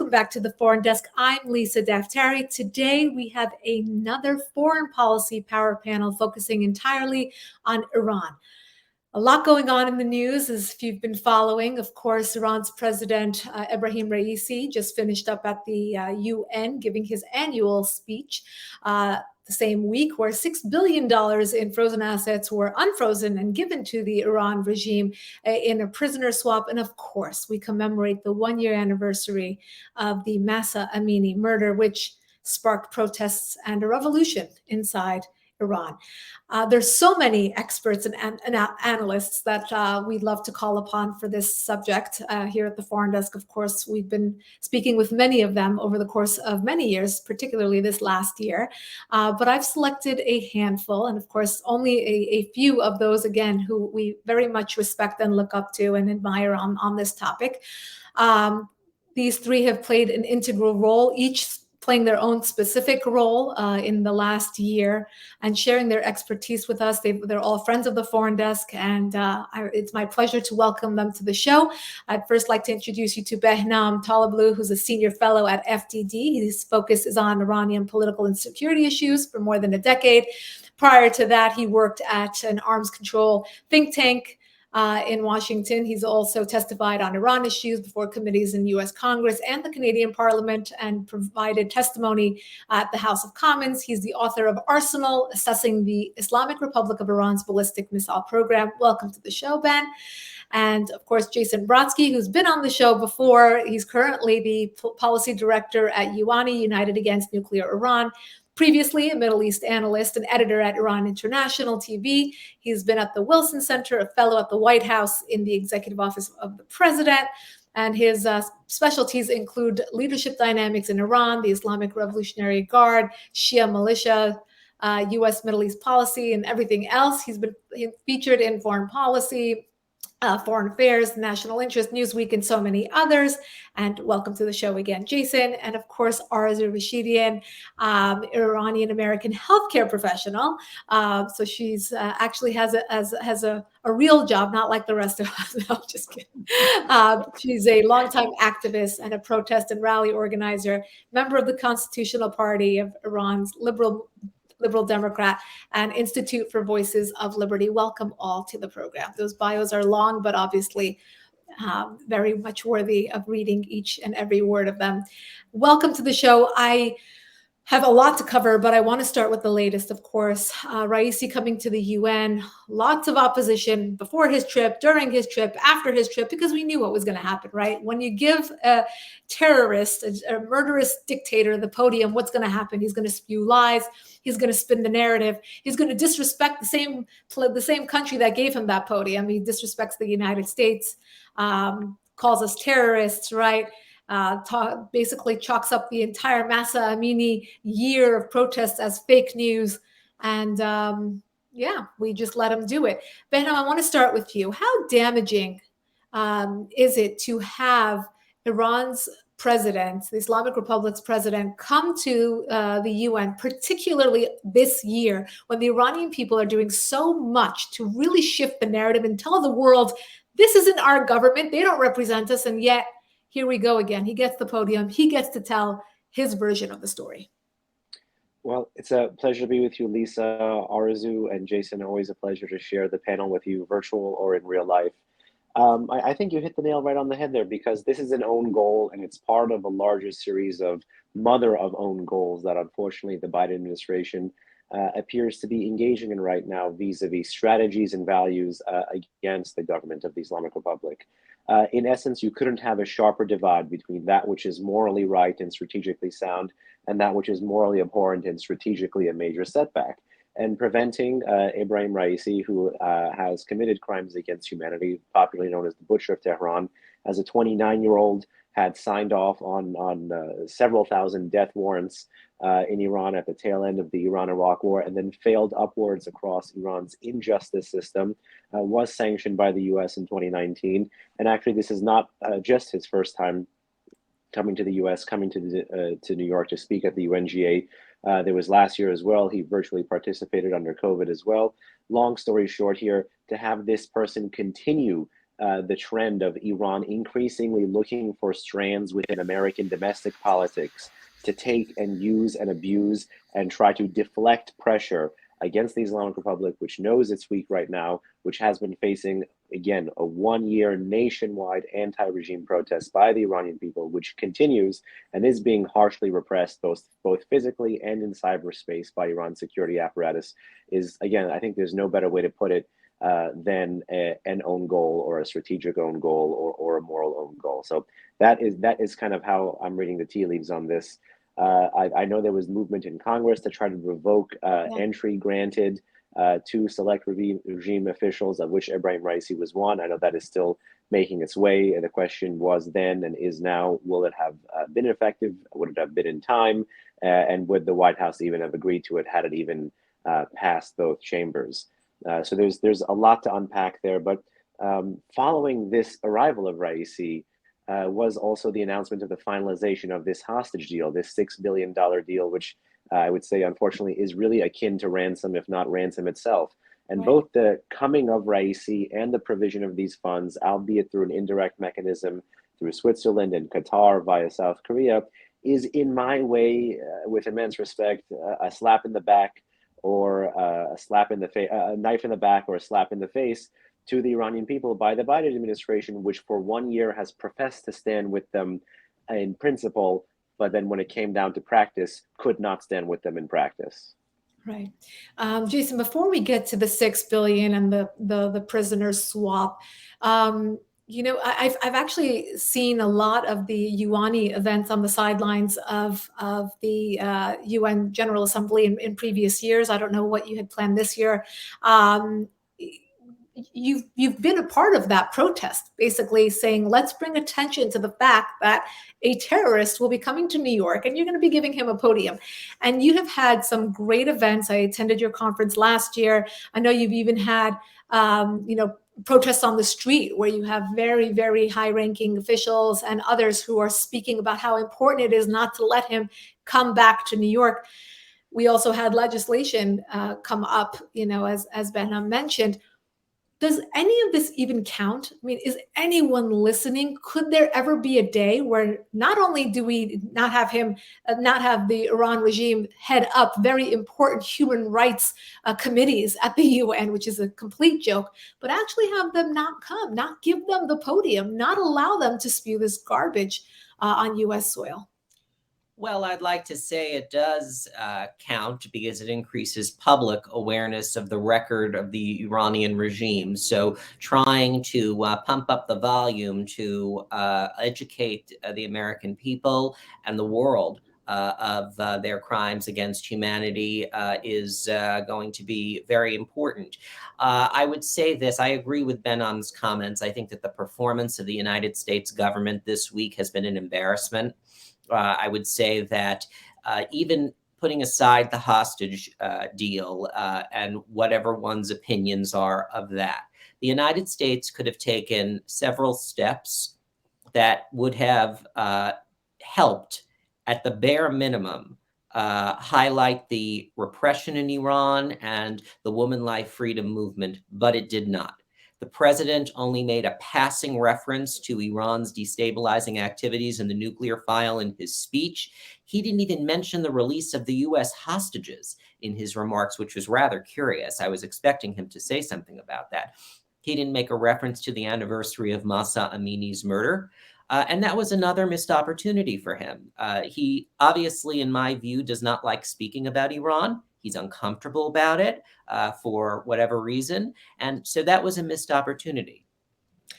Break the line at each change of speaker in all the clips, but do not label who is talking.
Welcome back to the Foreign Desk. I'm Lisa Daftari. Today we have another foreign policy power panel focusing entirely on Iran. A lot going on in the news, as if you've been following. Of course, Iran's President Ebrahim Raisi just finished up at the UN giving his annual speech the same week, where $6 billion in frozen assets were unfrozen and given to the Iran regime in a prisoner swap. And of course, we commemorate the one-year anniversary of the Mahsa Amini murder, which sparked protests and a revolution inside Iran. There's so many experts and analysts that we'd love to call upon for this subject here at the Foreign Desk. Of course, we've been speaking with many of them over the course of many years, particularly this last year. But I've selected a handful, and of course, only a few of those, again, who we very much respect and look up to and admire on this topic. These three have played an integral role, each playing their own specific role in the last year and sharing their expertise with us. They're all friends of the Foreign Desk, and it's my pleasure to welcome them to the show. I'd first like to introduce you to Behnam Taleblu, who's a senior fellow at FDD. His focus is on Iranian political and security issues for more than a decade. Prior to that, he worked at an arms control think tank in Washington. He's also testified on Iran issues before committees in U.S. Congress and the Canadian Parliament and provided testimony at the House of Commons. He's the author of Arsenal, Assessing the Islamic Republic of Iran's Ballistic Missile Program. Welcome to the show, Ben. And of course, Jason Brodsky, who's been on the show before. He's currently the policy director at UANI, United Against Nuclear Iran. Previously, a Middle East analyst and editor at Iran International TV. He's been at the Wilson Center, a fellow at the White House in the Executive Office of the President. And his specialties include leadership dynamics in Iran, the Islamic Revolutionary Guard, Shia militia, U.S. Middle East policy, and everything else. He's been featured in foreign policy, Foreign Affairs, National Interest, Newsweek, and so many others. And welcome to the show again, Jason. And of course, Arezo Rashidian, Iranian-American healthcare professional. So she's actually has a real job, not like the rest of us. No, just kidding. She's a longtime activist and a protest and rally organizer, member of the Constitutional Party of Iran's Liberal Democrat, and Institute for Voices of Liberty. Welcome all to the program. Those bios are long, but obviously very much worthy of reading each and every word of them. Welcome to the show. I have a lot to cover, but I want to start with the latest, of course. Raisi coming to the UN, lots of opposition before his trip, during his trip, after his trip, because we knew what was going to happen, right? When you give a terrorist, a murderous dictator the podium, what's going to happen? He's going to spew lies. He's going to spin the narrative. He's going to disrespect the same country that gave him that podium. He disrespects the United States, calls us terrorists, right? Basically chalks up the entire Mahsa Amini year of protests as fake news. And yeah, we just let him do it. Behnam, I want to start with you. How damaging is it to have Iran's president, the Islamic Republic's president, come to the UN, particularly this year, when the Iranian people are doing so much to really shift the narrative and tell the world, this isn't our government, they don't represent us, and yet here we go again. He gets the podium. He gets to tell his version of the story.
Well, it's a pleasure to be with you, Lisa, Arezo, and Jason. Always a pleasure to share the panel with you, virtual or in real life. I think you hit the nail right on the head there, because this is an own goal, and it's part of a larger series of mother of own goals that unfortunately the Biden administration appears to be engaging in right now vis-a-vis strategies and values against the government of the Islamic Republic. In essence, you couldn't have a sharper divide between that which is morally right and strategically sound and that which is morally abhorrent and strategically a major setback. And preventing Ebrahim Raisi, who has committed crimes against humanity, popularly known as the Butcher of Tehran, as a 29-year-old, had signed off on several thousand death warrants in Iran at the tail end of the Iran-Iraq war, and then failed upwards across Iran's injustice system, was sanctioned by the US in 2019. And actually, this is not just his first time coming to the US, coming to New York to speak at the UNGA. There was last year as well. He virtually participated under COVID as well. Long story short here, to have this person continue the trend of Iran increasingly looking for strands within American domestic politics to take and use and abuse and try to deflect pressure against the Islamic Republic, which knows it's weak right now, which has been facing, again, a 1 year nationwide anti-regime protest by the Iranian people, which continues and is being harshly repressed both physically and in cyberspace by Iran's security apparatus, is, again, I think there's no better way to put it than an own goal or a strategic own goal or a moral own goal. So that is kind of how I'm reading the tea leaves on this. I know there was movement in Congress to try to revoke entry granted to select regime officials, of which Ebrahim Raisi was one. I know that is still making its way. And the question was then and is now, will it have been effective? Would it have been in time? And would the White House even have agreed to it had it even passed both chambers? So there's a lot to unpack there. But following this arrival of Raisi, was also the announcement of the finalization of this hostage deal, this $6 billion deal, which I would say, unfortunately, is really akin to ransom, if not ransom itself. And
Right.
both the coming of Raisi and the provision of these funds, albeit through an indirect mechanism through Switzerland and Qatar via South Korea, is in my way, with immense respect, a slap in the back or a slap in the face, a knife in the back or a slap in the face to the Iranian people by the Biden administration, which for 1 year has professed to stand with them in principle, but then when it came down to practice, could not stand with them in practice.
Right. Jason, before we get to the 6 billion and the prisoners swap, I've actually seen a lot of the UANI events on the sidelines of the UN General Assembly in previous years. I don't know what you had planned this year. Um, you've been a part of that protest, basically saying, let's bring attention to the fact that a terrorist will be coming to New York and you're going to be giving him a podium. And you have had some great events. I attended your conference last year. I know you've even had, protests on the street where you have very, very high ranking officials and others who are speaking about how important it is not to let him come back to New York. We also had legislation come up, as Behnam mentioned. Does any of this even count? I mean, is anyone listening? Could there ever be a day where not only do we not have him, not have the Iran regime head up very important human rights committees at the UN, which is a complete joke, but actually have them not come, not give them the podium, not allow them to spew this garbage on US soil?
Well, I'd like to say it does count because it increases public awareness of the record of the Iranian regime. So trying to pump up the volume to educate the American people and the world of their crimes against humanity is going to be very important. I would say this, I agree with Behnam's comments. I think that the performance of the United States government this week has been an embarrassment. I would say that even putting aside the hostage deal and whatever one's opinions are of that, the United States could have taken several steps that would have helped, at the bare minimum, highlight the repression in Iran and the woman life freedom movement, but it did not. The president only made a passing reference to Iran's destabilizing activities in the nuclear file in his speech. He didn't even mention the release of the U.S. hostages in his remarks, which was rather curious. I was expecting him to say something about that. He didn't make a reference to the anniversary of Mahsa Amini's murder. And that was another missed opportunity for him. He obviously, in my view, does not like speaking about Iran. He's uncomfortable about it for whatever reason. And so that was a missed opportunity.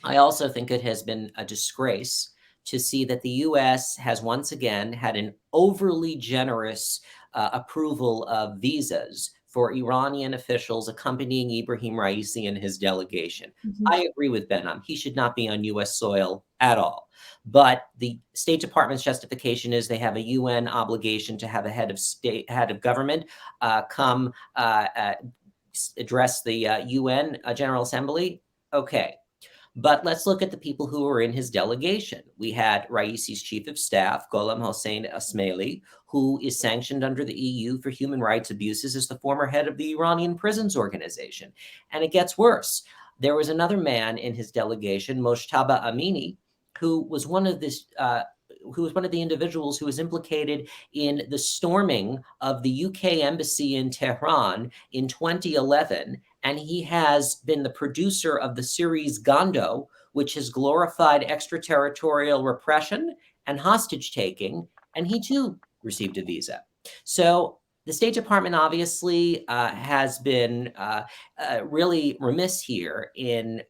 I also think it has been a disgrace to see that the U.S. has once again had an overly generous approval of visas for Iranian officials accompanying Ebrahim Raisi and his delegation.
Mhm.
I agree with Behnam. He should not be on U.S. soil at all. But the State Department's justification is they have a UN obligation to have a head of government come address the UN General Assembly. Okay. But let's look at the people who were in his delegation. We had Raisi's chief of staff, Gholam Hossein Ismaili, who is sanctioned under the EU for human rights abuses as the former head of the Iranian Prisons Organization. And it gets worse. There was another man in his delegation, Mahsa Amini, who was one of the individuals who was implicated in the storming of the UK embassy in Tehran in 2011. And he has been the producer of the series Gondo, which has glorified extraterritorial repression and hostage taking. And he too received a visa. So the State Department obviously has been really remiss here in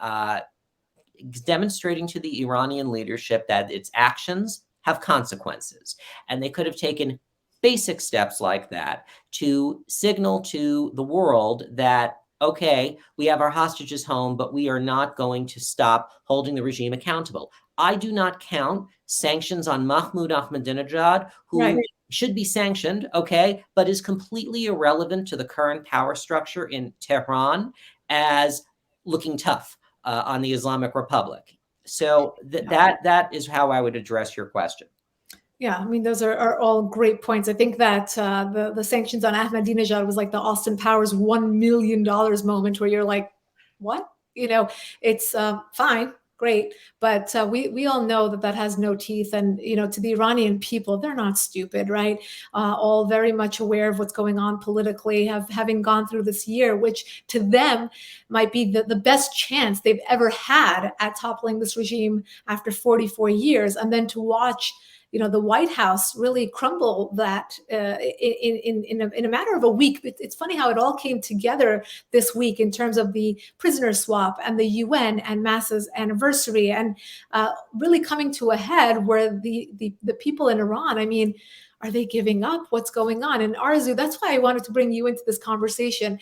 demonstrating to the Iranian leadership that its actions have consequences. And they could have taken basic steps like that to signal to the world that, okay, we have our hostages home, but we are not going to stop holding the regime accountable. I do not count sanctions on Mahmoud Ahmadinejad, who should be sanctioned, okay, but is completely irrelevant to the current power structure in Tehran, as looking tough on the Islamic Republic. So that is how I would address your question.
Yeah, I mean, those are all great points. I think that the sanctions on Ahmadinejad was like the Austin Powers $1 million moment where you're like, what? You know, it's fine, great. But we all know that has no teeth. And, you know, to the Iranian people, they're not stupid, right? All very much aware of what's going on politically, having gone through this year, which to them might be the best chance they've ever had at toppling this regime after 44 years. And then to watch, you know, the White House really crumble that in a matter of a week. It's funny how it all came together this week in terms of the prisoner swap and the UN and Mahsa's anniversary, and really coming to a head where the people in Iran, I mean, are they giving up? What's going on? And Arezo, that's why I wanted to bring you into this conversation.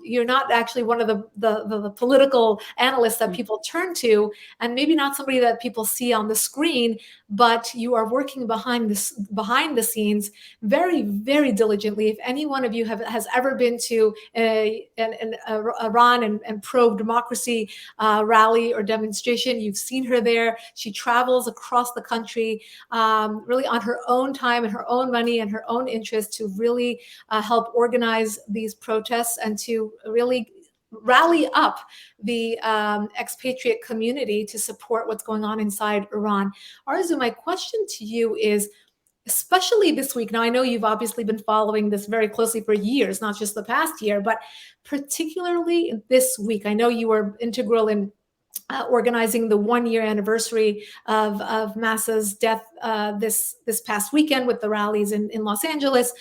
You're not actually one of the political analysts that people turn to, and maybe not somebody that people see on the screen, but you are working behind the scenes very, very diligently. If any one of you has ever been to an Iran and pro-democracy rally or demonstration, you've seen her there. She travels across the country really on her own time and her own money and her own interest to really help organize these protests and to really rally up the expatriate community to support what's going on inside Iran. Arezo, my question to you is, especially this week, now I know you've obviously been following this very closely for years, not just the past year, but particularly this week, I know you were integral in organizing the 1-year anniversary of Mahsa's death this past weekend with the rallies in Los Angeles.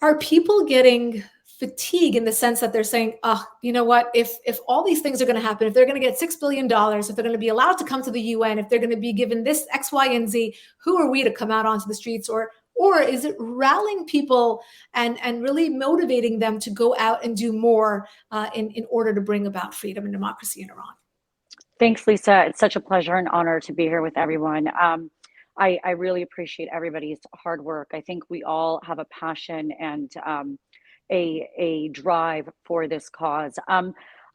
Are people getting fatigue in the sense that they're saying, oh, you know what, if all these things are going to happen, if they're going to get $6 billion, if they're going to be allowed to come to the UN, if they're going to be given this X, Y, and Z, who are we to come out onto the streets? Or is it rallying people and really motivating them to go out and do more in order to bring about freedom and democracy in Iran?
Thanks, Lisa. It's such a pleasure and honor to be here with everyone. I really appreciate everybody's hard work. I think we all have a passion and a drive for this cause.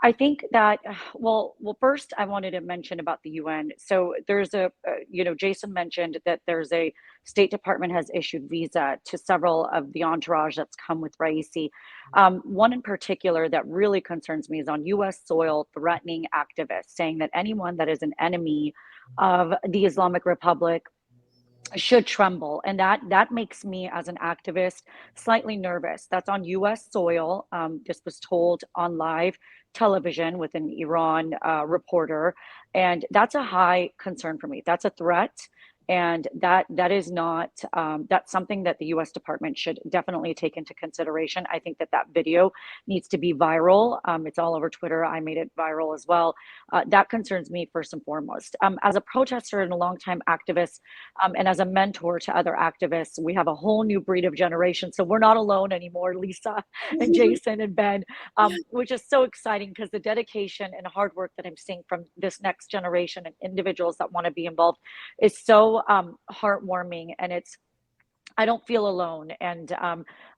I think that, well, first I wanted to mention about the UN. So there's Jason mentioned that there's a State Department has issued visa to several of the entourage that's come with Raisi. One in particular that really concerns me is on US soil threatening activists, saying that anyone that is an enemy of the Islamic Republic should tremble. And that makes me as an activist slightly nervous. That's on US soil. This was told on live television with an Iran reporter. And that's a high concern for me. That's a threat. And that is not, that's something that the US Department should definitely take into consideration. I think that video needs to be viral. It's all over Twitter. I made it viral as well. That concerns me first and foremost. As a protester and a longtime activist, and as a mentor to other activists, we have a whole new breed of generation. So we're not alone anymore, Lisa and Jason and Ben, which is so exciting because the dedication and hard work that I'm seeing from this next generation and individuals that want to be involved is so heartwarming, and I don't feel alone. And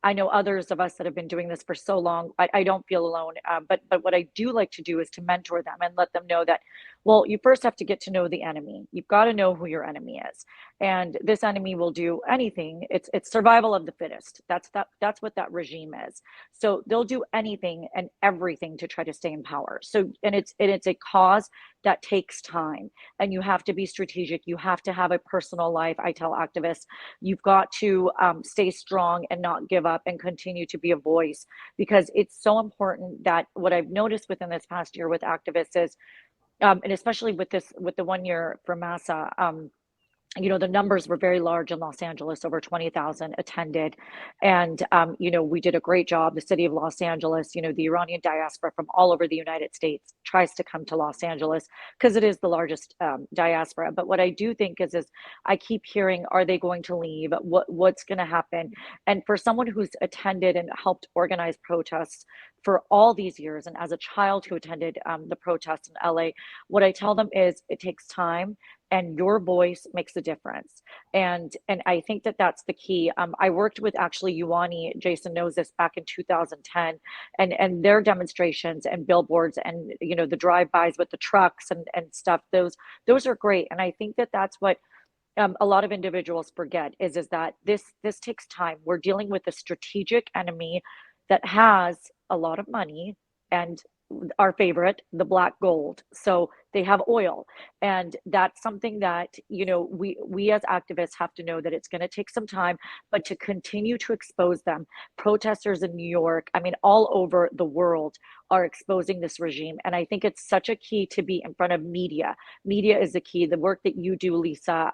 I know others of us that have been doing this for so long. I don't feel alone. But what I do like to do is to mentor them and let them know that, well, you first have to get to know the enemy. You've got to know who your enemy is, and this enemy will do anything. It's survival of the fittest. That's what that regime is. So they'll do anything and everything to try to stay in power. So and it's a cause that takes time, and you have to be strategic. You have to have a personal life. I tell activists, you've got to stay strong and not give up and continue to be a voice, because it's so important. That what I've noticed within this past year with activists is, and especially with the 1 year for Mahsa, the numbers were very large in Los Angeles. Over 20,000 attended. And, we did a great job. The city of Los Angeles, the Iranian diaspora from all over the United States tries to come to Los Angeles because it is the largest diaspora. But what I do think is I keep hearing, are they going to leave? What's going to happen? And for someone who's attended and helped organize protests for all these years, and as a child who attended the protests in LA, what I tell them is it takes time, and your voice makes a difference. And I think that that's the key. I worked with actually UANI, Jason knows this, back in 2010, and their demonstrations and billboards and the drive-bys with the trucks and stuff. Those are great, and I think that that's what a lot of individuals forget is that this takes time. We're dealing with a strategic enemy that has a lot of money, and our favorite, the black gold. So they have oil, and that's something that we as activists have to know that it's going to take some time, but to continue to expose them. Protesters in New York, I mean, all over the world are exposing this regime, and I think it's such a key to be in front of media. Media is the key. The work that you do, Lisa,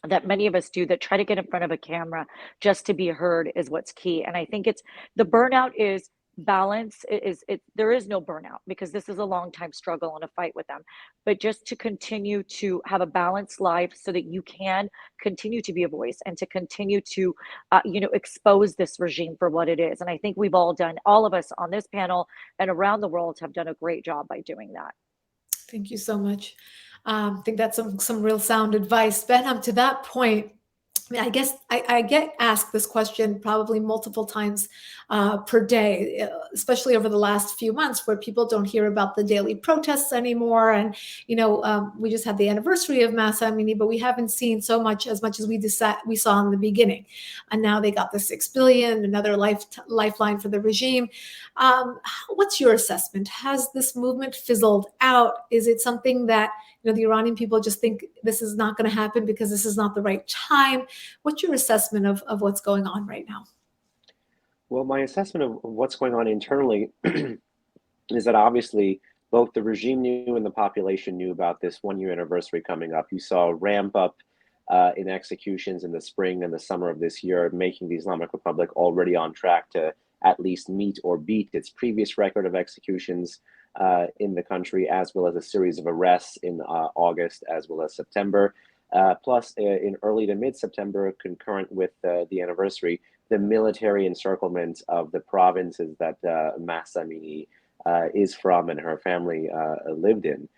that many of us do, that try to get in front of a camera just to be heard, is what's key. And I think it's the burnout is balance. There is no burnout, because this is a long time struggle and a fight with them, but just to continue to have a balanced life so that you can continue to be a voice and to continue to expose this regime for what it is. And I think we've all of us on this panel and around the world have done a great job by doing that.
Thank you so much. I think that's some real sound advice. Behnam, to that point, I mean, I guess I get asked this question probably multiple times per day, especially over the last few months, where people don't hear about the daily protests anymore. And, we just had the anniversary of Mahsa Amini, but we haven't seen as much as we saw in the beginning. And now they got the $6 billion, another lifeline for the regime. What's your assessment? Has this movement fizzled out? Is it something that the Iranian people just think this is not going to happen because this is not the right time? What's your assessment of what's going on right now?
Well, my assessment of what's going on internally is that obviously both the regime knew and the population knew about this 1 year anniversary coming up. You saw a ramp up in executions in the spring and the summer of this year, making the Islamic Republic already on track to at least meet or beat its previous record of executions in the country, as well as a series of arrests in August as well as September. Plus, in early to mid-September, concurrent with the anniversary, the military encirclement of the provinces that Mahsa Amini is from and her family lived in.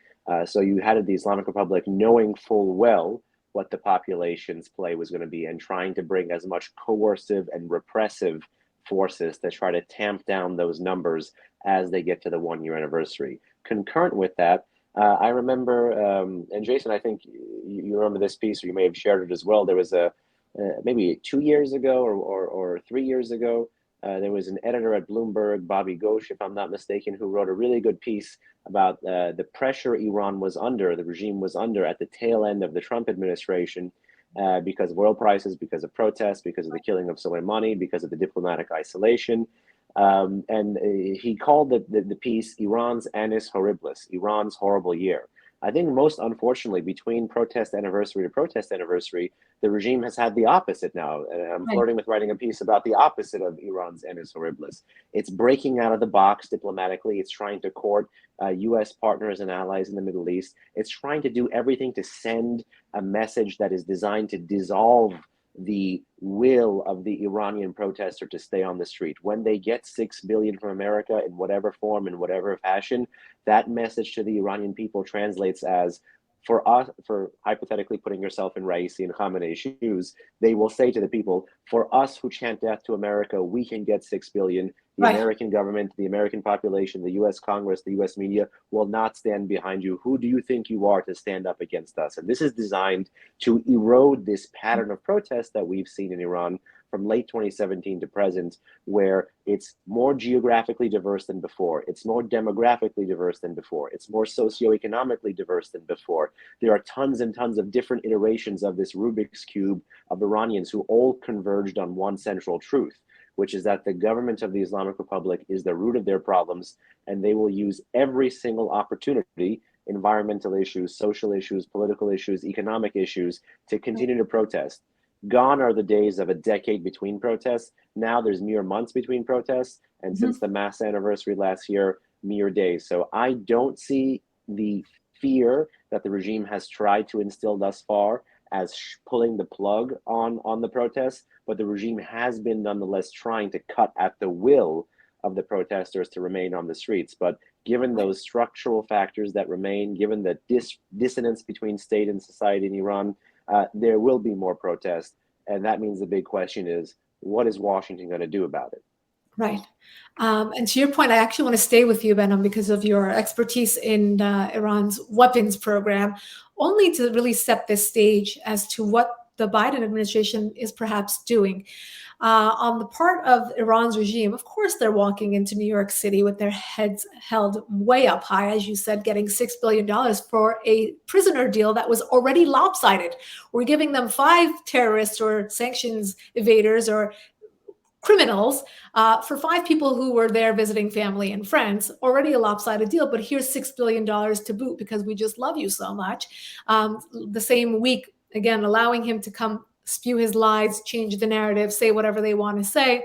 So you had the Islamic Republic knowing full well what the population's play was going to be and trying to bring as much coercive and repressive forces to try to tamp down those numbers as they get to the 1 year anniversary. Concurrent with that, I remember, and Jason, I think you remember this piece, or you may have shared it as well. There was maybe 2 years ago or 3 years ago, there was an editor at Bloomberg, Bobby Ghosh, if I'm not mistaken, who wrote a really good piece about the pressure Iran was under, the regime was under at the tail end of the Trump administration, because of oil prices, because of protests, because of the killing of Soleimani, because of the diplomatic isolation. And he called the piece Iran's Annus Horribilis, Iran's horrible year. I think most unfortunately, between protest anniversary to protest anniversary, the regime has had the opposite now. I'm flirting with writing a piece about the opposite of Iran's Annus Horribilis. It's breaking out of the box diplomatically. It's trying to court U.S. partners and allies in the Middle East. It's trying to do everything to send a message that is designed to dissolve the will of the Iranian protester to stay on the street. When they get $6 billion from America in whatever form, in whatever fashion, that message to the Iranian people translates as, For us, for hypothetically putting yourself in Raisi and Khamenei's shoes, they will say to the people, for us who chant death to America, we can get 6 billion. The
Right.
American government, the American population, the US Congress, the US media will not stand behind you. Who do you think you are to stand up against us? And this is designed to erode this pattern of protest that we've seen in Iran from late 2017 to present, where it's more geographically diverse than before, it's more demographically diverse than before, it's more socioeconomically diverse than before. There are tons and tons of different iterations of this Rubik's Cube of Iranians who all converged on one central truth, which is that the government of the Islamic Republic is the root of their problems, and they will use every single opportunity, environmental issues, social issues, political issues, economic issues, to continue to protest. Gone are the days of a decade between protests. Now there's mere months between protests, and since the Mahsa anniversary last year, mere days. So I don't see the fear that the regime has tried to instill thus far as pulling the plug on the protests, but the regime has been nonetheless trying to cut at the will of the protesters to remain on the streets. But given those structural factors that remain, given the dissonance between state and society in Iran, there will be more protests. And that means the big question is, what is Washington going to do about it?
Right. And to your point, I actually want to stay with you, Behnam, because of your expertise in Iran's weapons program, only to really set this stage as to what the Biden administration is perhaps doing. On the part of Iran's regime, of course, they're walking into New York City with their heads held way up high, as you said, getting $6 billion for a prisoner deal that was already lopsided. We're giving them 5 terrorists or sanctions evaders or criminals for 5 people who were there visiting family and friends. Already a lopsided deal, but here's $6 billion to boot because we just love you so much. The same week, again, allowing him to come spew his lies, change the narrative, say whatever they want to say.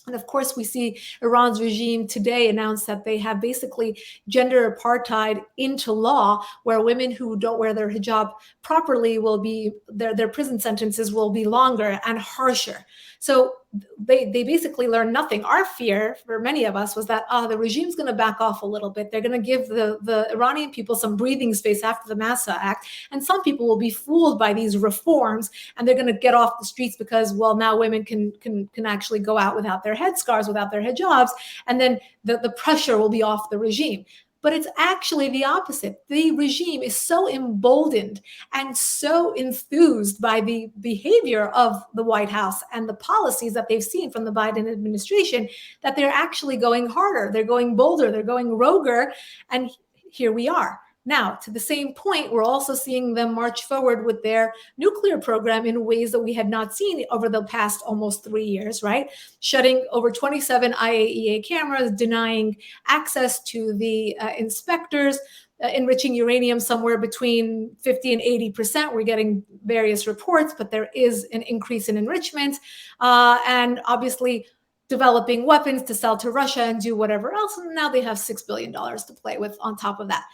And of course, we see Iran's regime today announce that they have basically gender apartheid into law, where women who don't wear their hijab properly will be, their prison sentences will be longer and harsher. So they basically learn nothing. Our fear for many of us was that the regime's going to back off a little bit. They're going to give the Iranian people some breathing space after the Mahsa Act. And some people will be fooled by these reforms, and they're going to get off the streets because, well, now women can actually go out without their headscarves, without their hijabs, and then the pressure will be off the regime. But it's actually the opposite. The regime is so emboldened and so enthused by the behavior of the White House and the policies that they've seen from the Biden administration that they're actually going harder, they're going bolder, they're going roguer, and here we are. Now, to the same point, we're also seeing them march forward with their nuclear program in ways that we had not seen over the past almost 3 years, right? Shutting over 27 IAEA cameras, denying access to the inspectors, enriching uranium somewhere between 50 and 80%. We're getting various reports, but there is an increase in enrichment. And obviously, developing weapons to sell to Russia and do whatever else. And now they have $6 billion to play with on top of that.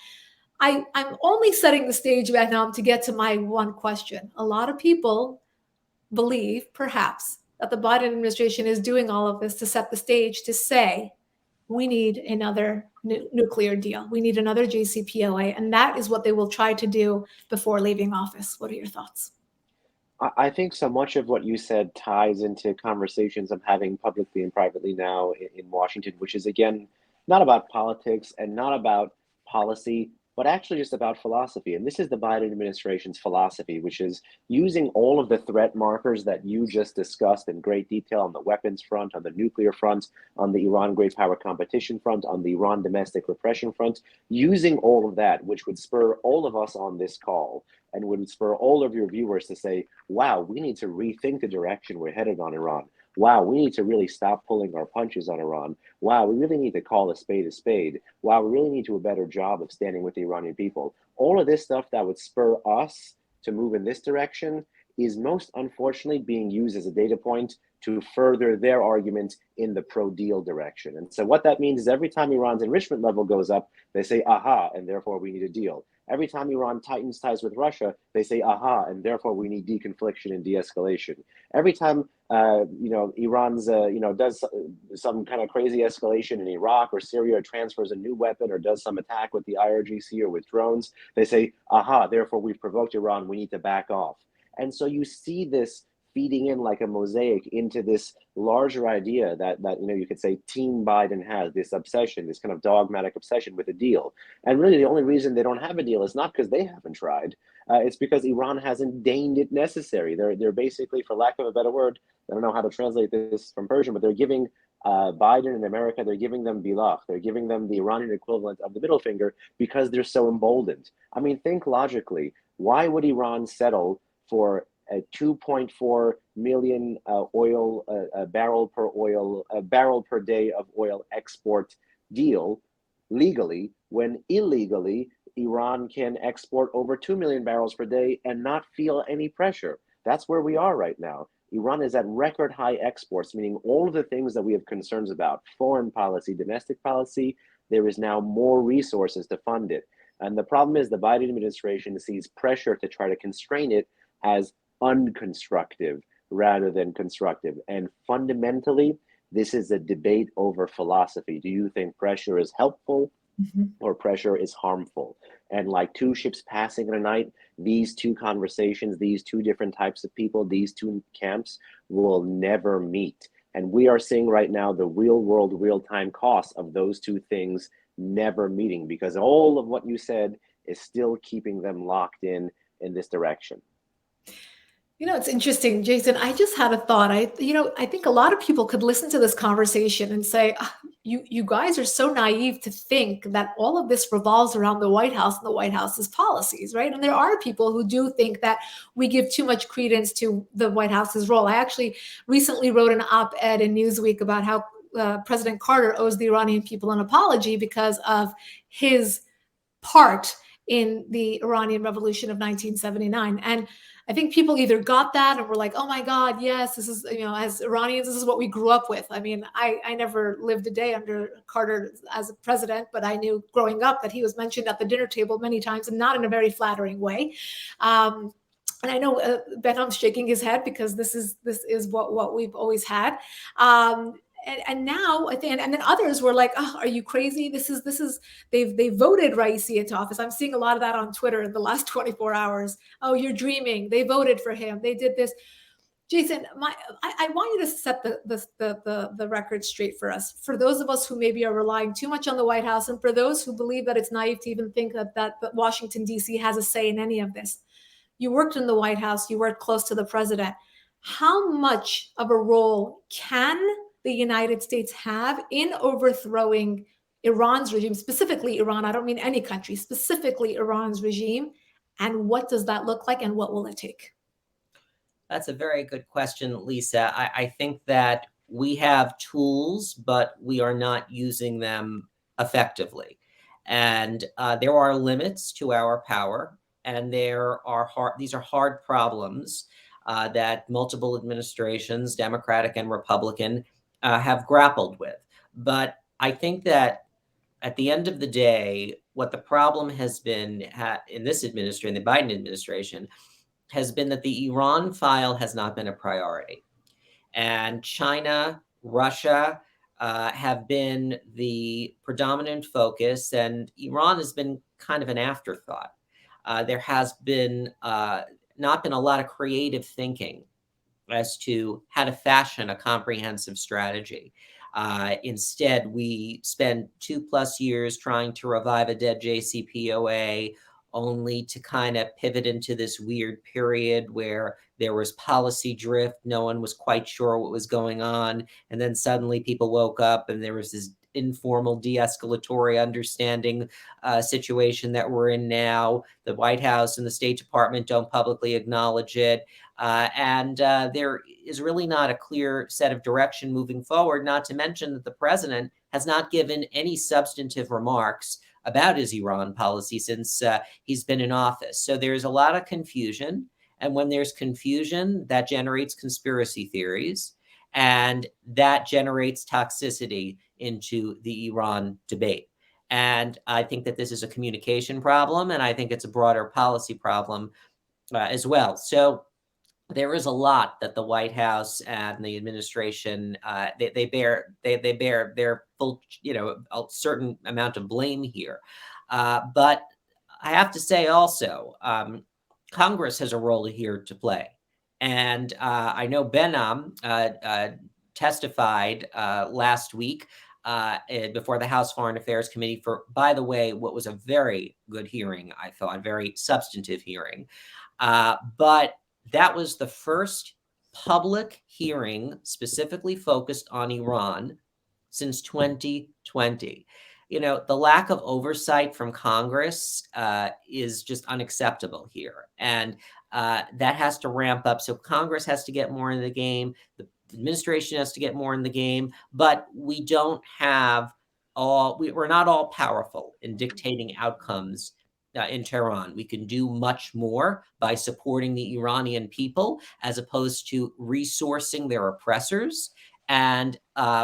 I'm only setting the stage right now to get to my one question. A lot of people believe, perhaps, that the Biden administration is doing all of this to set the stage to say, we need another nuclear deal. We need another JCPOA. And that is what they will try to do before leaving office. What are your thoughts?
I think so much of what you said ties into conversations I'm having publicly and privately now in Washington, which is, again, not about politics and not about policy, but actually just about philosophy. And this is the Biden administration's philosophy, which is using all of the threat markers that you just discussed in great detail on the weapons front, on the nuclear front, on the Iran great power competition front, on the Iran domestic repression front, using all of that, which would spur all of us on this call and would spur all of your viewers to say, wow, we need to rethink the direction we're headed on Iran. Wow, we need to really stop pulling our punches on Iran. Wow, we really need to call a spade a spade. Wow, we really need to do a better job of standing with the Iranian people. All of this stuff that would spur us to move in this direction is most unfortunately being used as a data point to further their argument in the pro-deal direction. And so what that means is every time Iran's enrichment level goes up, they say, aha, and therefore we need a deal. Every time Iran tightens ties with Russia, they say, aha, and therefore we need deconfliction and de-escalation. Every time Iran's does some kind of crazy escalation in Iraq or Syria, or transfers a new weapon, or does some attack with the IRGC or with drones, they say, aha, therefore we've provoked Iran, we need to back off. And so you see this feeding in like a mosaic into this larger idea that you could say Team Biden has, this obsession, this kind of dogmatic obsession with a deal. And really the only reason they don't have a deal is not because they haven't tried. It's because Iran hasn't deigned it necessary. They're basically, for lack of a better word, I don't know how to translate this from Persian, but they're giving Biden and America, they're giving them bilagh. They're giving them the Iranian equivalent of the middle finger because they're so emboldened. I mean, think logically. Why would Iran settle for a 2.4 million barrel per day of oil export deal legally, when illegally Iran can export over 2 million barrels per day and not feel any pressure? That's where we are right now. Iran is at record high exports, meaning all of the things that we have concerns about, foreign policy, domestic policy, there is now more resources to fund it. And the problem is the Biden administration sees pressure to try to constrain it as unconstructive rather than constructive. And fundamentally, this is a debate over philosophy. Do you think pressure is helpful or pressure is harmful? And like two ships passing in a night, these two conversations, these two different types of people, these two camps will never meet. And we are seeing right now the real world, real-time costs of those two things never meeting, because all of what you said is still keeping them locked in this direction.
You know, it's interesting, Jason. I just had a thought. I think a lot of people could listen to this conversation and say, you guys are so naive to think that all of this revolves around the White House and the White House's policies, right? And there are people who do think that we give too much credence to the White House's role. I actually recently wrote an op-ed in Newsweek about how President Carter owes the Iranian people an apology because of his part in the Iranian Revolution of 1979. And I think people either got that and were like, oh my God, yes, this is, as Iranians, this is what we grew up with. I mean, I never lived a day under Carter as a president, but I knew growing up that he was mentioned at the dinner table many times and not in a very flattering way. And I know Behnam's shaking his head because this is what we've always had. And now I think, and then others were like, "Oh, are you crazy? This is they voted Raisi into office." I'm seeing a lot of that on Twitter in the last 24 hours. Oh, you're dreaming. They voted for him. They did this. Jason, I want you to set the record straight for us. For those of us who maybe are relying too much on the White House, and for those who believe that it's naive to even think that Washington D.C. has a say in any of this. You worked in the White House. You worked close to the president. How much of a role can the United States have in overthrowing Iran's regime, specifically Iran? I don't mean any country, specifically Iran's regime. And what does that look like and what will it take?
That's a very good question, Lisa. I think that we have tools, but we are not using them effectively. And there are limits to our power. And these are hard problems that multiple administrations, Democratic and Republican, have grappled with. But I think that at the end of the day, what the problem has been in this administration, the Biden administration, has been that the Iran file has not been a priority. And China, Russia have been the predominant focus, and Iran has been kind of an afterthought. There has been not been a lot of creative thinking as to how to fashion a comprehensive strategy. Instead, we spent 2+ years trying to revive a dead JCPOA, only to kind of pivot into this weird period where there was policy drift. No one was quite sure what was going on. And then suddenly people woke up and there was this informal de-escalatory understanding situation that we're in now. The White House and the State Department don't publicly acknowledge it. And there is really not a clear set of direction moving forward, not to mention that the president has not given any substantive remarks about his Iran policy since he's been in office. So there's a lot of confusion. And when there's confusion, that generates conspiracy theories, and that generates toxicity into the Iran debate. And I think that this is a communication problem, and I think it's a broader policy problem as well. So there is a lot that the White House and the administration they bear their full, a certain amount of blame here. But I have to say also, Congress has a role here to play. And I know Behnam testified last week before the House Foreign Affairs Committee for, by the way, what was a very good hearing, I thought, very substantive hearing. But that was the first public hearing specifically focused on Iran since 2020. The lack of oversight from Congress is just unacceptable here. And that has to ramp up. So Congress has to get more in the game. The administration has to get more in the game. But we don't have we're not all powerful in dictating outcomes in Tehran. We can do much more by supporting the Iranian people as opposed to resourcing their oppressors. And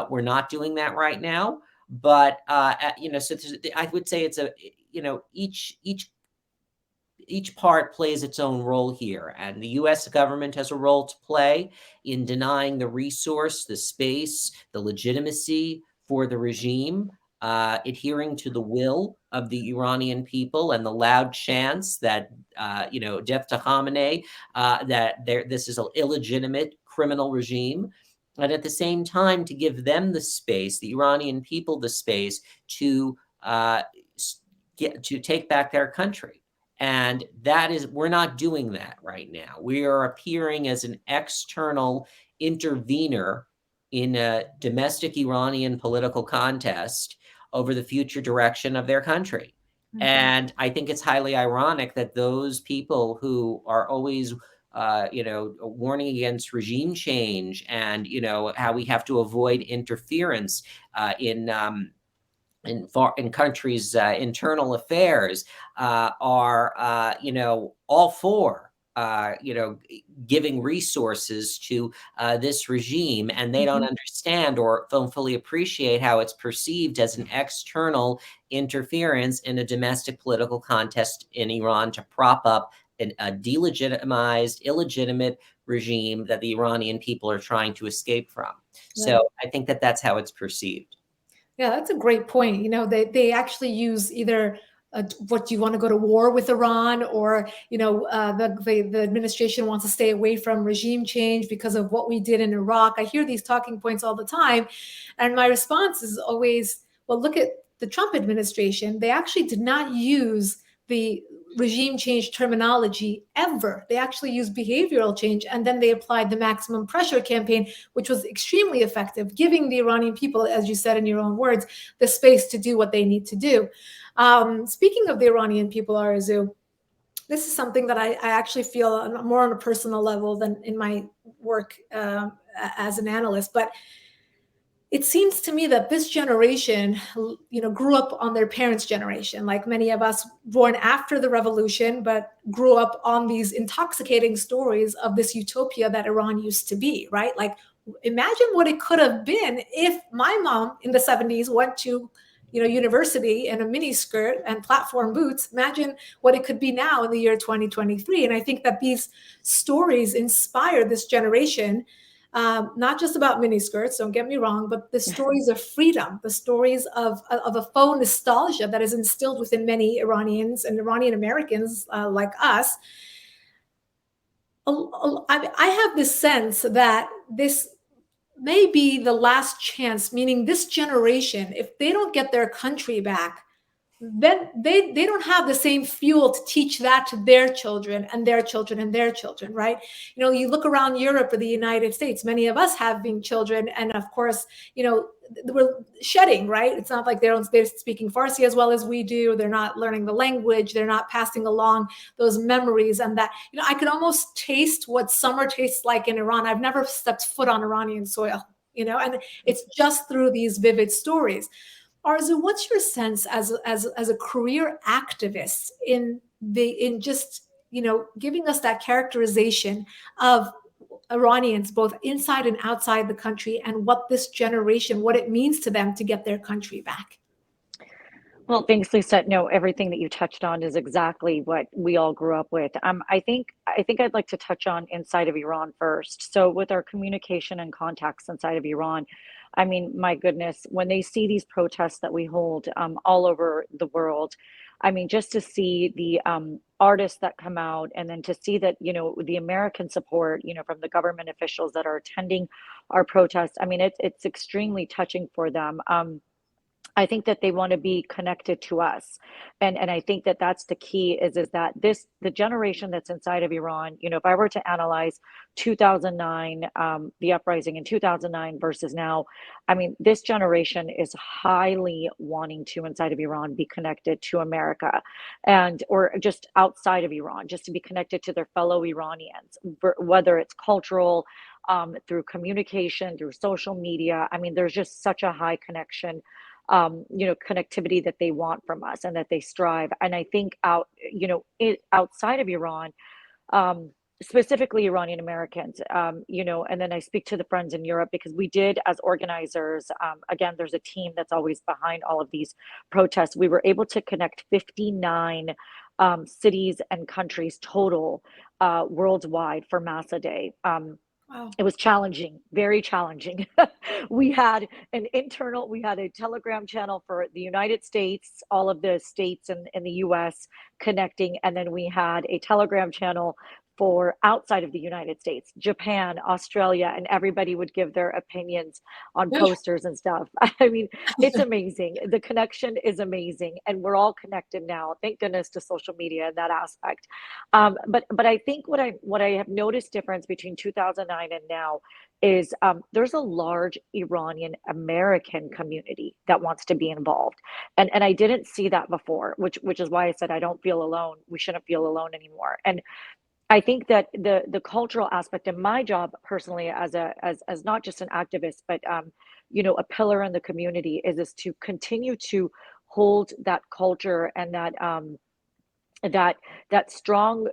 we're not doing that right now. But, so I would say it's each part plays its own role here. And the U.S. government has a role to play in denying the resource, the space, the legitimacy for the regime, adhering to the will of the Iranian people and the loud chants that, death to Khamenei, that this is an illegitimate criminal regime. And at the same time, to give them the space, the Iranian people the space to take back their country. And we're not doing that right now. We are appearing as an external intervener in a domestic Iranian political contest over the future direction of their country. Mm-hmm. And I think it's highly ironic that those people who are always warning against regime change and, how we have to avoid interference in countries' internal affairs are, all for, giving resources to this regime, and they don't understand or don't fully appreciate how it's perceived as an external interference in a domestic political contest in Iran to prop up a delegitimized, illegitimate regime that the Iranian people are trying to escape from. Right. So I think that that's how it's perceived.
Yeah, that's a great point. They actually use either what do you want to go to war with Iran, or the administration wants to stay away from regime change because of what we did in Iraq. I hear these talking points all the time, and my response is always, well, look at the Trump administration. They actually did not use the regime change terminology ever. They actually used behavioral change, and then they applied the maximum pressure campaign, which was extremely effective, giving the Iranian people, as you said in your own words, the space to do what they need to do. Speaking of the Iranian people, Arezo, this is something that I actually feel more on a personal level than in my work as an analyst, but it seems to me that this generation, grew up on their parents' generation, like many of us born after the revolution, but grew up on these intoxicating stories of this utopia that Iran used to be, right? Like, imagine what it could have been if my mom in the 70s went to, university in a mini skirt and platform boots. Imagine what it could be now in the year 2023. And I think that these stories inspire this generation. Not just about miniskirts, don't get me wrong, but the stories of freedom, the stories of a faux nostalgia that is instilled within many Iranians and Iranian Americans like us. I have this sense that this may be the last chance, meaning this generation, if they don't get their country back, then they don't have the same fuel to teach that to their children and their children and their children, right? You look around Europe or the United States, many of us having children, and of course, we're shedding, right? It's not like they're speaking Farsi as well as we do. They're not learning the language. They're not passing along those memories, and that, I could almost taste what summer tastes like in Iran. I've never stepped foot on Iranian soil, and it's just through these vivid stories. Arezo, what's your sense as a career activist in just giving us that characterization of Iranians both inside and outside the country, and what this generation, what it means to them to get their country back?
Well, thanks, Lisa. No, everything that you touched on is exactly what we all grew up with. I think I'd like to touch on inside of Iran first. So with our communication and contacts inside of Iran, I mean, my goodness, when they see these protests that we hold all over the world, I mean, just to see the artists that come out, and then to see that, the American support, from the government officials that are attending our protests. I mean, it's extremely touching for them. I think that they want to be connected to us. And I think that that's the key is that the generation that's inside of Iran, if I were to analyze 2009, the uprising in 2009 versus now, I mean, this generation is highly wanting to inside of Iran be connected to America, or just outside of Iran, just to be connected to their fellow Iranians, whether it's cultural, through communication, through social media. I mean, there's just such a high connection, connectivity that they want from us and that they strive. And I think outside of Iran, specifically Iranian Americans, and then I speak to the friends in Europe because we did, as organizers, again, there's a team that's always behind all of these protests. We were able to connect 59 cities and countries total worldwide for Massa Day.
Wow.
It was challenging, very challenging. We had we had a Telegram channel for the United States, all of the states in the US connecting. And then we had a Telegram channel for outside of the United States, Japan, Australia, and everybody would give their opinions on
Yeah.
posters and stuff. I mean, it's amazing. The connection is amazing. And we're all connected now. Thank goodness to social media in that aspect. But I think what I have noticed difference between 2009 and now is there's a large Iranian American community that wants to be involved, and I didn't see that before, which is why I said I don't feel alone. We shouldn't feel alone anymore. And I think that the cultural aspect of my job personally, as not just an activist, but a pillar in the community, is to continue to hold that culture and that strong,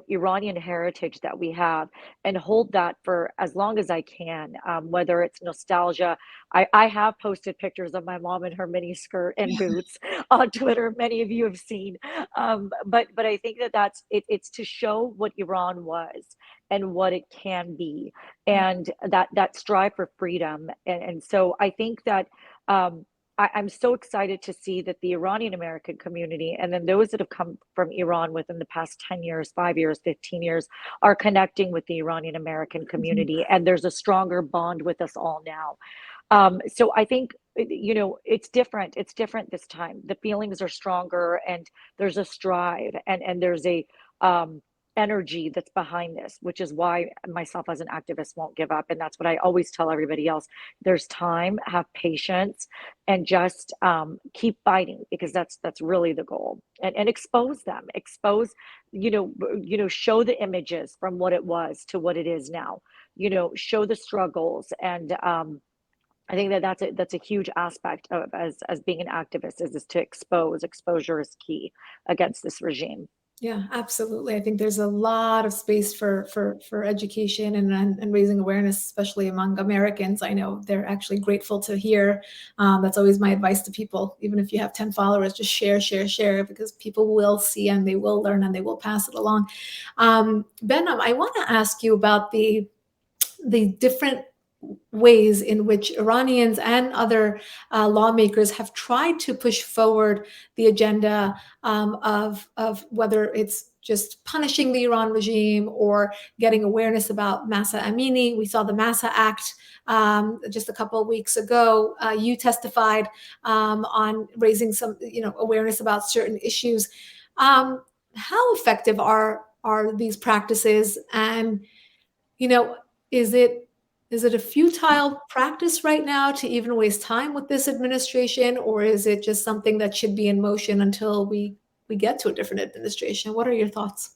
Iranian heritage that we have, and hold that for as long as I can, whether it's nostalgia. I have posted pictures of my mom in her mini skirt and boots on Twitter. Many of you have seen. But I think it's to show what Iran was and what it can be, and that strive for freedom. And so I think that I'm so excited to see that the Iranian American community, and then those that have come from Iran within the past 10 years, 5 years, 15 years, are connecting with the Iranian American community. And there's a stronger bond with us all now. So I think, it's different. It's different this time. The feelings are stronger, and there's a strive, and there's a energy that's behind this, which is why myself as an activist won't give up. And that's what I always tell everybody else. There's time, have patience, and just keep fighting, because that's really the goal. And expose them, show the images from what it was to what it is now, show the struggles. And I think that's a huge aspect of as being an activist, is to expose. Exposure is key against this regime.
Yeah, absolutely. I think there's a lot of space for education and raising awareness, especially among Americans. I know they're actually grateful to hear. That's always my advice to people. Even if you have 10 followers, just share, because people will see and they will learn and they will pass it along. Behnam, I want to ask you about the different ways in which Iranians and other lawmakers have tried to push forward the agenda of whether it's just punishing the Iran regime or getting awareness about Mahsa Amini. We saw the Mahsa Act just a couple of weeks ago. You testified on raising some awareness about certain issues. How effective are these practices? And is it a futile practice right now to even waste time with this administration, or is it just something that should be in motion until we get to a different administration? What are your thoughts?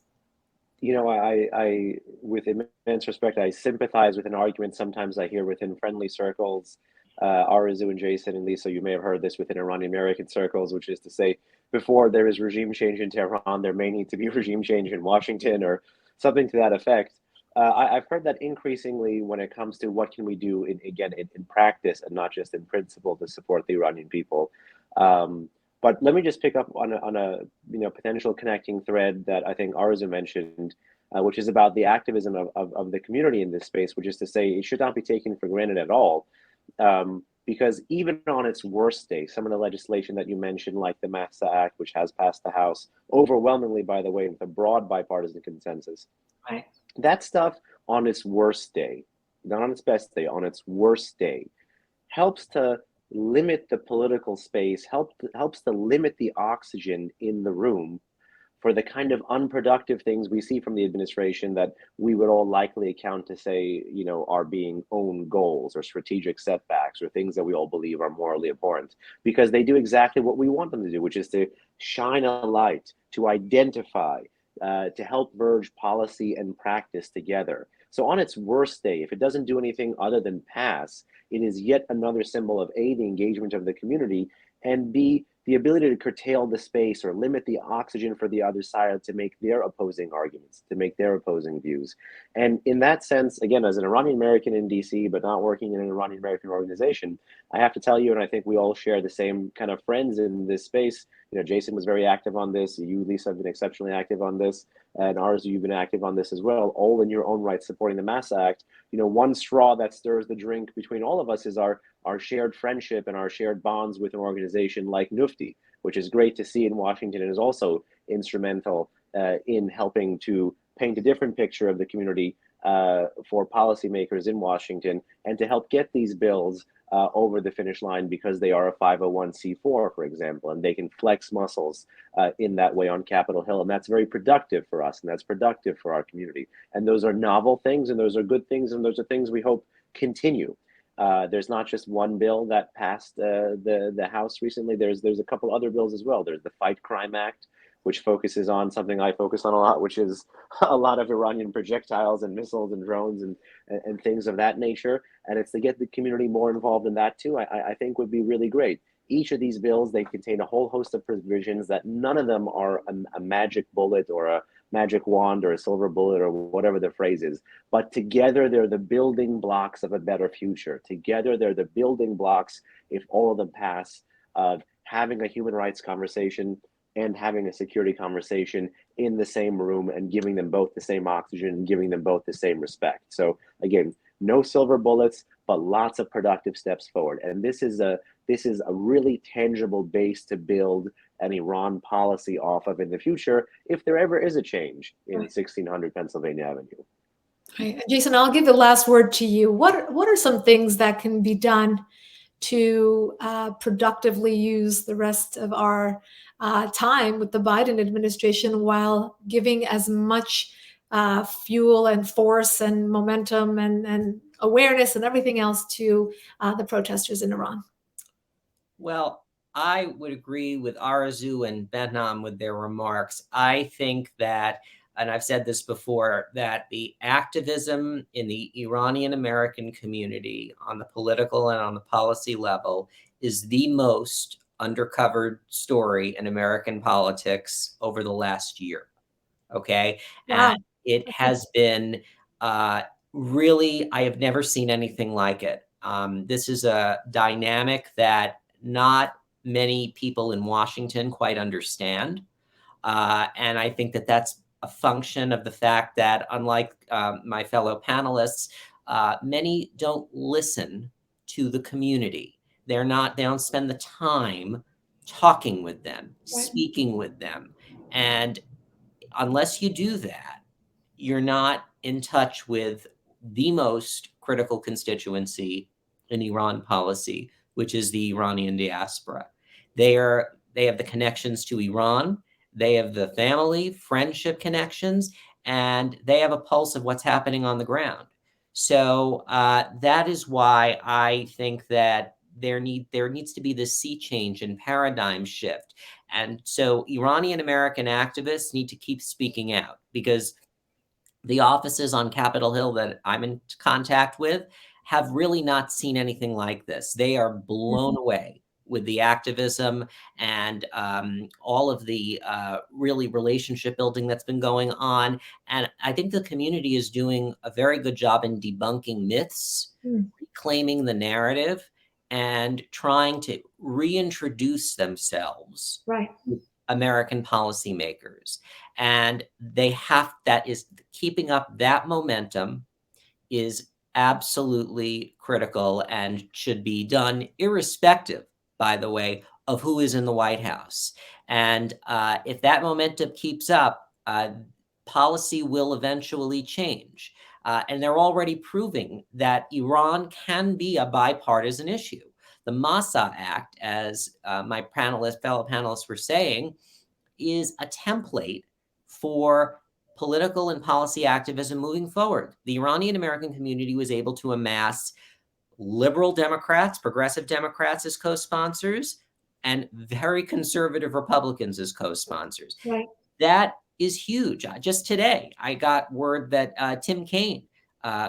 I with immense respect, I sympathize with an argument sometimes I hear within friendly circles. Arezo and Jason and Lisa, you may have heard this within Iranian American circles, which is to say, before there is regime change in Tehran, there may need to be regime change in Washington, or something to that effect. I've heard that increasingly when it comes to what can we do in practice and not just in principle to support the Iranian people. But let me just pick up on a potential connecting thread that I think Arezo mentioned, which is about the activism of the community in this space, which is to say it should not be taken for granted at all. Because even on its worst day, some of the legislation that you mentioned, like the Mahsa Act, which has passed the House overwhelmingly, by the way, with a broad bipartisan consensus,
Right.
that stuff on its worst day, not on its best day, on its worst day, helps to limit the political space, helps to limit the oxygen in the room for the kind of unproductive things we see from the administration that we would all likely account to say, are being own goals or strategic setbacks or things that we all believe are morally abhorrent, because they do exactly what we want them to do, which is to shine a light, to identify, to help merge policy and practice together. So on its worst day, if it doesn't do anything other than pass, it is yet another symbol of A, the engagement of the community, and B, the ability to curtail the space or limit the oxygen for the other side to make their opposing arguments, to make their opposing views. And in that sense, again, as an Iranian American in DC, but not working in an Iranian American organization, I have to tell you, and I think we all share the same kind of friends in this space. Jason was very active on this. You, Lisa, have been exceptionally active on this. And Arezo, you've been active on this as well, all in your own right, supporting the Mahsa Act. One straw that stirs the drink between all of us is our shared friendship and our shared bonds with an organization like Nufti, which is great to see in Washington and is also instrumental in helping to paint a different picture of the community for policymakers in Washington and to help get these bills over the finish line, because they are a 501c4, for example, and they can flex muscles in that way on Capitol Hill. And that's very productive for us, and that's productive for our community. And those are novel things, and those are good things, and those are things we hope continue. There's not just one bill that passed the House recently. There's a couple other bills as well. There's the Fight Crime Act, which focuses on something I focus on a lot, which is a lot of Iranian projectiles and missiles and drones and things of that nature. And it's to get the community more involved in that too, I think would be really great. Each of these bills, they contain a whole host of provisions that none of them are a magic bullet or a magic wand or a silver bullet or whatever the phrase is. But together, they're the building blocks of a better future. Together, they're the building blocks, if all of them pass, of having a human rights conversation and having a security conversation in the same room and giving them both the same oxygen and giving them both the same respect. So again, no silver bullets, but lots of productive steps forward. And this is a really tangible base to build an Iran policy off of in the future, if there ever is a change in 1600 Pennsylvania Avenue.
Right. Jason, I'll give the last word to you. What are some things that can be done to productively use the rest of our time with the Biden administration while giving as much fuel and force and momentum and awareness and everything else to the protesters in Iran?
Well, I would agree with Arezo and Behnam with their remarks. I think that, and I've said this before, that the activism in the Iranian American community on the political and on the policy level is the most undercovered story in American politics over the last year. Okay.
Wow.
And it has been really, I have never seen anything like it. This is a dynamic that not many people in Washington quite understand. And I think that that's a function of the fact that, unlike my fellow panelists, many don't listen to the community. They don't spend the time talking with them, speaking with them. And unless you do that, you're not in touch with the most critical constituency in Iran policy, which is the Iranian diaspora. They have the connections to Iran. They have the family, friendship connections, and they have a pulse of what's happening on the ground. So that is why I think that there needs to be this sea change and paradigm shift. And so Iranian American activists need to keep speaking out, because the offices on Capitol Hill that I'm in contact with have really not seen anything like this. They are blown away with the activism and all of the really relationship building that's been going on. And I think the community is doing a very good job in debunking myths, reclaiming the narrative, and trying to reintroduce themselves
Right.
with American policymakers. And that is keeping up that momentum is absolutely critical and should be done irrespective, by the way, of who is in the White House. And if that momentum keeps up, policy will eventually change. And they're already proving that Iran can be a bipartisan issue. The Mahsa Act, as my fellow panelists were saying, is a template for political and policy activism moving forward. The Iranian American community was able to amass liberal Democrats, progressive Democrats as co-sponsors, and very conservative Republicans as co-sponsors.
Right.
That is huge. Just today, I got word that Tim Kaine,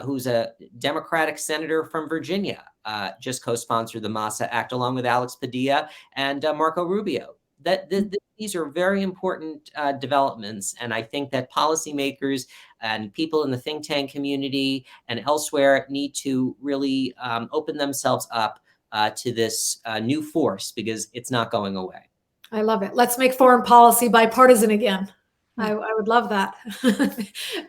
who's a Democratic senator from Virginia, just co-sponsored the Mahsa Act along with Alex Padilla and Marco Rubio. These are very important developments, and I think that policymakers and people in the think tank community and elsewhere need to really open themselves up to this new force, because it's not going away.
I love it. Let's make foreign policy bipartisan again. I would love that.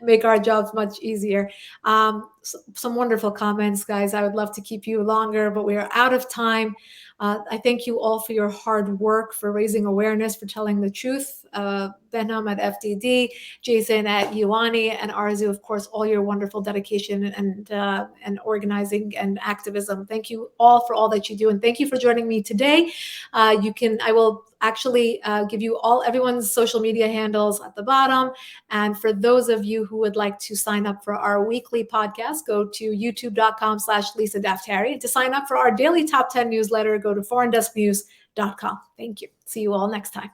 Make our jobs much easier. Some wonderful comments, guys. I would love to keep you longer, but we are out of time. I thank you all for your hard work, for raising awareness, for telling the truth. Behnam at FDD, Jason at UANI, and Arezo, of course, all your wonderful dedication and organizing and activism. Thank you all for all that you do, and thank you for joining me today. I will actually give you everyone's social media handles at the bottom. And for those of you who would like to sign up for our weekly podcast, go to youtube.com/Lisa Daftari. And to sign up for our daily top 10 newsletter, go to foreigndesknews.com. Thank you. See you all next time.